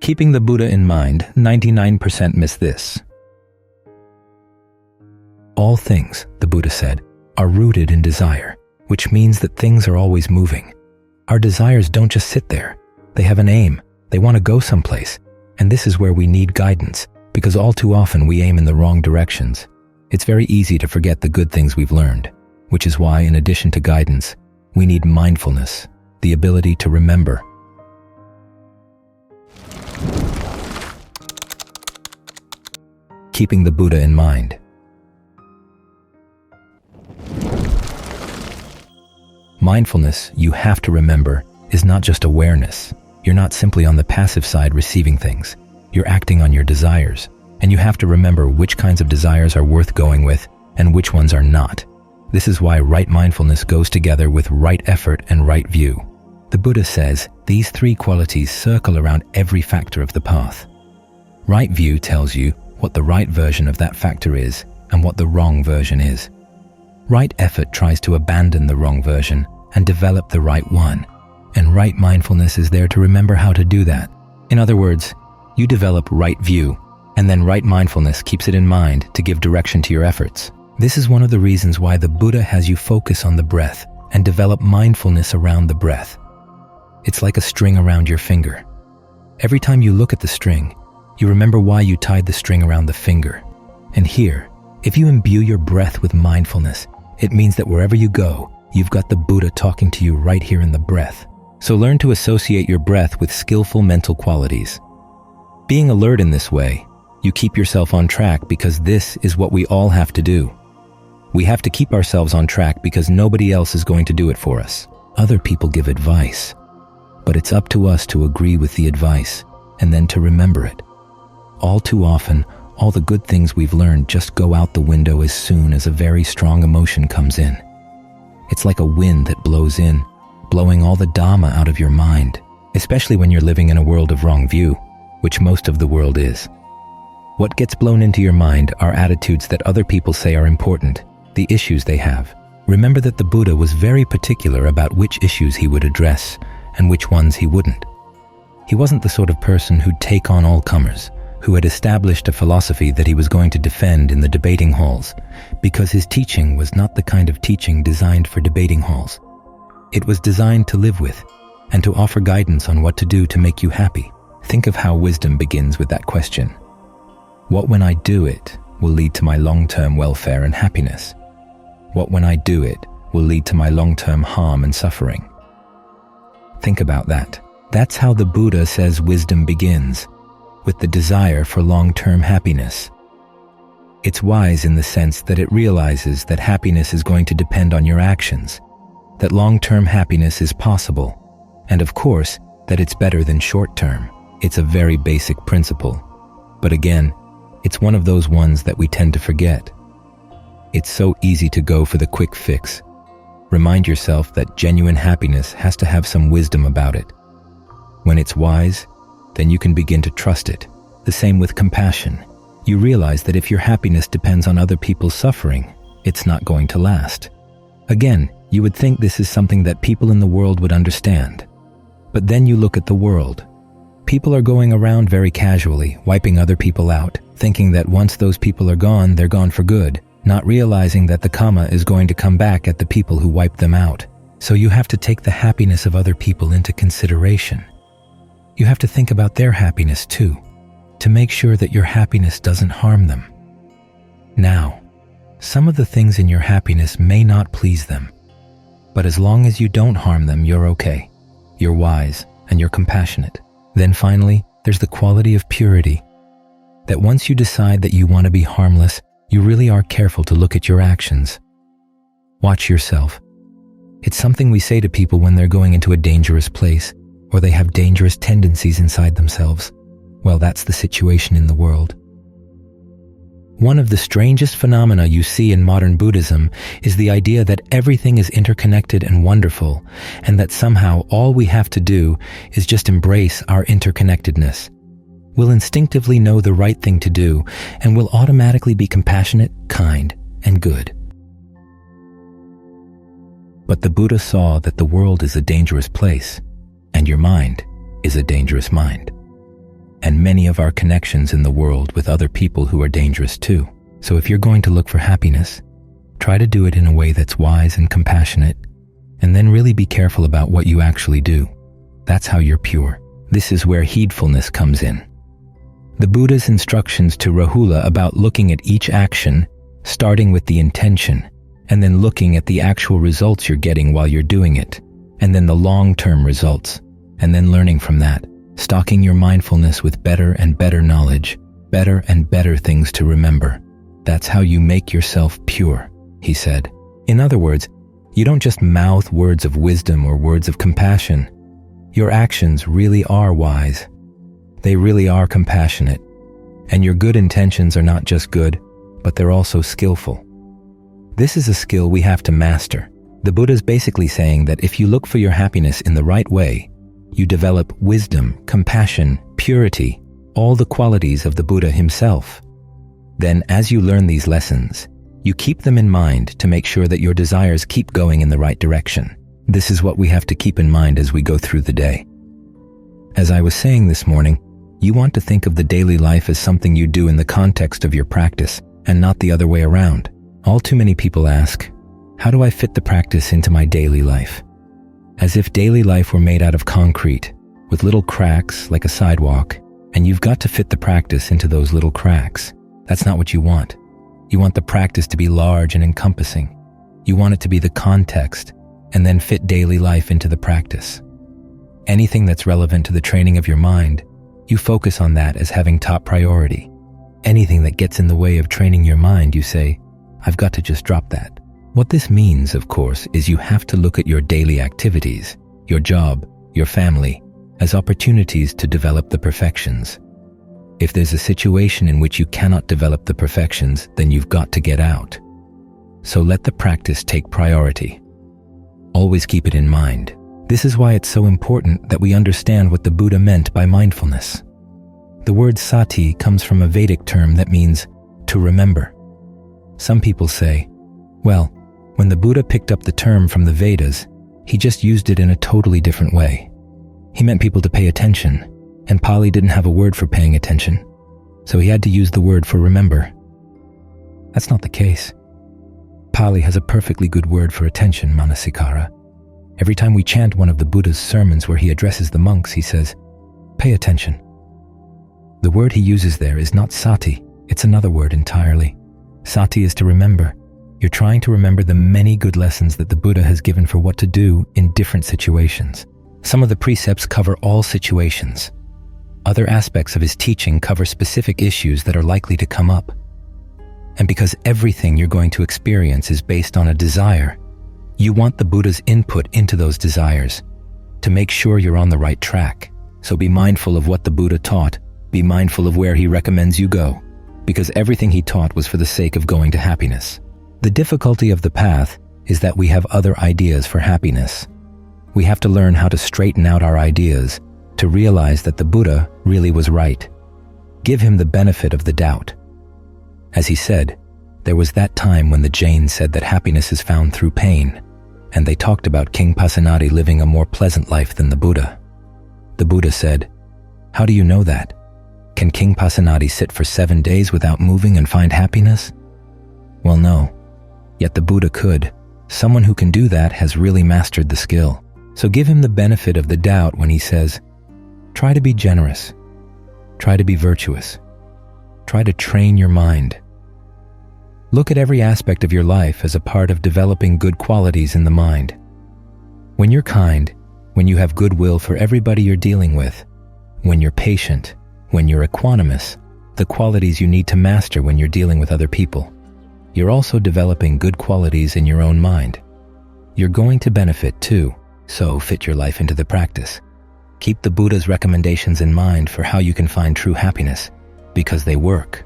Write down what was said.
Keeping the Buddha in mind, 99% miss this. All things, the Buddha said, are rooted in desire, which means that things are always moving. Our desires don't just sit there. They have an aim. They want to go someplace. And this is where we need guidance, because all too often we aim in the wrong directions. It's very easy to forget the good things we've learned, which is why, in addition to guidance, we need mindfulness, the ability to remember. Keeping the Buddha in mind. Mindfulness, you have to remember, is not just awareness. You're not simply on the passive side receiving things. You're acting on your desires, and you have to remember which kinds of desires are worth going with and which ones are not. This is why right mindfulness goes together with right effort and right view. The Buddha says these three qualities circle around every factor of the path. Right view tells you what the right version of that factor is and what the wrong version is. Right effort tries to abandon the wrong version and develop the right one. And right mindfulness is there to remember how to do that. In other words, you develop right view, and then right mindfulness keeps it in mind to give direction to your efforts. This is one of the reasons why the Buddha has you focus on the breath and develop mindfulness around the breath. It's like a string around your finger. Every time you look at the string, you remember why you tied the string around the finger. And here, if you imbue your breath with mindfulness, it means that wherever you go, you've got the Buddha talking to you right here in the breath. So learn to associate your breath with skillful mental qualities. Being alert in this way, you keep yourself on track because this is what we all have to do. We have to keep ourselves on track because nobody else is going to do it for us. Other people give advice, but it's up to us to agree with the advice and then to remember it. All too often, all the good things we've learned just go out the window as soon as a very strong emotion comes in. It's like a wind that blows in, blowing all the Dhamma out of your mind, especially when you're living in a world of wrong view, which most of the world is. What gets blown into your mind are attitudes that other people say are important, the issues they have. Remember that the Buddha was very particular about which issues he would address and which ones he wouldn't. He wasn't the sort of person who'd take on all comers, who had established a philosophy that he was going to defend in the debating halls, because his teaching was not the kind of teaching designed for debating halls. It was designed to live with and to offer guidance on what to do to make you happy. Think of how wisdom begins with that question. What when I do it will lead to my long-term welfare and happiness? What when I do it will lead to my long-term harm and suffering? Think about that. That's how the Buddha says wisdom begins, with the desire for long-term happiness. It's wise in the sense that it realizes that happiness is going to depend on your actions, that long-term happiness is possible, and of course, that it's better than short-term. It's a very basic principle. But again, it's one of those ones that we tend to forget. It's so easy to go for the quick fix. Remind yourself that genuine happiness has to have some wisdom about it. When it's wise, then you can begin to trust it. The same with compassion. You realize that if your happiness depends on other people's suffering, it's not going to last. Again, you would think this is something that people in the world would understand. But then you look at the world. People are going around very casually, wiping other people out, thinking that once those people are gone, they're gone for good, not realizing that the karma is going to come back at the people who wiped them out. So you have to take the happiness of other people into consideration. You have to think about their happiness too, to make sure that your happiness doesn't harm them. Now, some of the things in your happiness may not please them, but as long as you don't harm them, you're okay. You're wise and you're compassionate. Then finally, there's the quality of purity, that once you decide that you want to be harmless, you really are careful to look at your actions. Watch yourself. It's something we say to people when they're going into a dangerous place, or they have dangerous tendencies inside themselves. Well, that's the situation in the world. One of the strangest phenomena you see in modern Buddhism is the idea that everything is interconnected and wonderful, and that somehow all we have to do is just embrace our interconnectedness. We'll instinctively know the right thing to do, and we'll automatically be compassionate, kind, and good. But the Buddha saw that the world is a dangerous place, and your mind is a dangerous mind. and many of our connections in the world with other people who are dangerous too. So if you're going to look for happiness, try to do it in a way that's wise and compassionate, and then really be careful about what you actually do. That's how you're pure. This is where heedfulness comes in. The Buddha's instructions to Rahula about looking at each action, starting with the intention, and then looking at the actual results you're getting while you're doing it, and then the long-term results, and then learning from that, stocking your mindfulness with better and better knowledge, better and better things to remember. That's how you make yourself pure, he said. In other words, you don't just mouth words of wisdom or words of compassion. Your actions really are wise. They really are compassionate. And your good intentions are not just good, but they're also skillful. This is a skill we have to master. The Buddha's basically saying that if you look for your happiness in the right way, you develop wisdom, compassion, purity, all the qualities of the Buddha himself. Then, as you learn these lessons, you keep them in mind to make sure that your desires keep going in the right direction. This is what we have to keep in mind as we go through the day. As I was saying this morning, you want to think of the daily life as something you do in the context of your practice and not the other way around. All too many people ask, how do I fit the practice into my daily life? As if daily life were made out of concrete, with little cracks like a sidewalk, and you've got to fit the practice into those little cracks. That's not what you want. You want the practice to be large and encompassing. You want it to be the context, and then fit daily life into the practice. Anything that's relevant to the training of your mind, you focus on that as having top priority. Anything that gets in the way of training your mind, you say, I've got to just drop that. What this means, of course, is you have to look at your daily activities, your job, your family, as opportunities to develop the perfections. If there's a situation in which you cannot develop the perfections, then you've got to get out. So let the practice take priority. Always keep it in mind. This is why it's so important that we understand what the Buddha meant by mindfulness. The word sati comes from a Vedic term that means to remember. Some people say, well, when the Buddha picked up the term from the Vedas, he just used it in a totally different way. He meant people to pay attention, and Pali didn't have a word for paying attention, so he had to use the word for remember. That's not the case. Pali has a perfectly good word for attention, manasikara. Every time we chant one of the Buddha's sermons where he addresses the monks, he says, pay attention. The word he uses there is not sati, it's another word entirely. Sati is to remember. You're trying to remember the many good lessons that the Buddha has given for what to do in different situations. Some of the precepts cover all situations. Other aspects of his teaching cover specific issues that are likely to come up. And because everything you're going to experience is based on a desire, you want the Buddha's input into those desires to make sure you're on the right track. So be mindful of what the Buddha taught. Be mindful of where he recommends you go, because everything he taught was for the sake of going to happiness. The difficulty of the path is that we have other ideas for happiness. We have to learn how to straighten out our ideas to realize that the Buddha really was right. Give him the benefit of the doubt. As he said, there was that time when the Jains said that happiness is found through pain, and they talked about King Pasenadi living a more pleasant life than the Buddha. The Buddha said, how do you know that? Can King Pasenadi sit for 7 days without moving and find happiness? Well, no. Yet the Buddha could. Someone who can do that has really mastered the skill. So give him the benefit of the doubt when he says, try to be generous. Try to be virtuous. Try to train your mind. Look at every aspect of your life as a part of developing good qualities in the mind. When you're kind, when you have goodwill for everybody you're dealing with, when you're patient, when you're equanimous, the qualities you need to master when you're dealing with other people, you're also developing good qualities in your own mind. You're going to benefit too, so fit your life into the practice. Keep the Buddha's recommendations in mind for how you can find true happiness, because they work.